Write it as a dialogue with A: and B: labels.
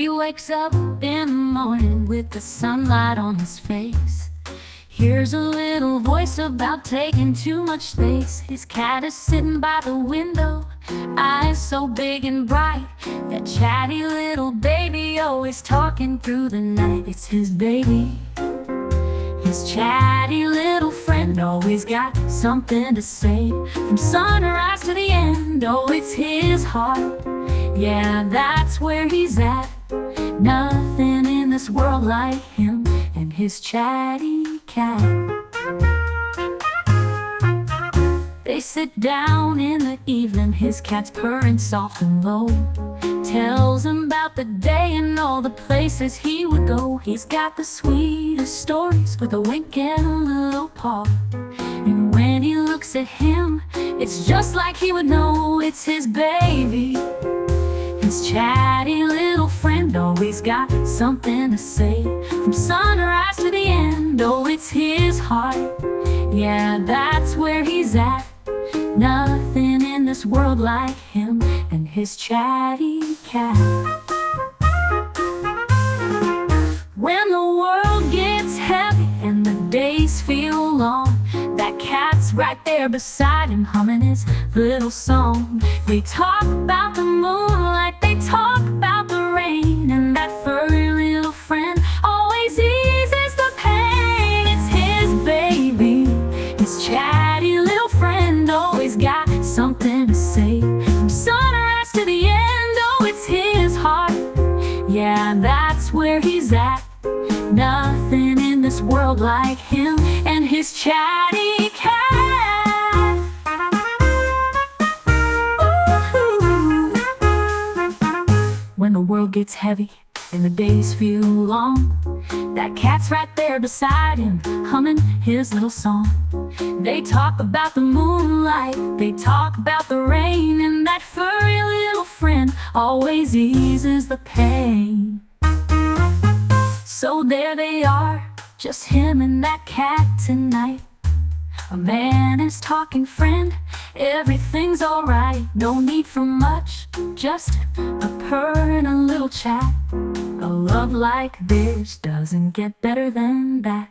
A: He wakes up in the morning with the sunlight on his face. Hears a little voice about taking too much space. His cat is sitting by the window, eyes so big and bright. That chatty little baby always talking through the night. It's his baby, his chatty little friend, always got something to say. From sunrise to the end, oh, it's his heart. Yeah, that's where he's at. Nothing in this world like him and his chatty cat. They sit down in the evening, his cat's purring soft and low. Tells him about the day and all the places he would go. He's got the sweetest stories with a wink and a little paw. And when he looks at him, it's just like he would know it's his baby. His chatty little friend always got something to say. From sunrise to the end, oh, it's his heart. Yeah, that's where he's at. Nothing in this world like him and his chatty cat. When the world gets heavy and the days feel long, that cat's right there beside him, humming his little song. They talk about the moonlight, they talk about the rain, and that furry little friend always eases the pain. It's his baby, his chatty little friend, always got something to say. From sunrise to the end, oh, it's his heart. Yeah, that's where he's at. Nothing in this world like him and his chatty cat. Ooh. When the world gets heavy and the days feel long, that cat's right there beside him, humming his little song. They talk about the moonlight, they talk about the rain, and that furry little friend always eases the pain. So there they are, just him and that cat tonight. A man and his talking friend, everything's alright. No need for much, just a purr and a little chat. A love like this doesn't get better than that.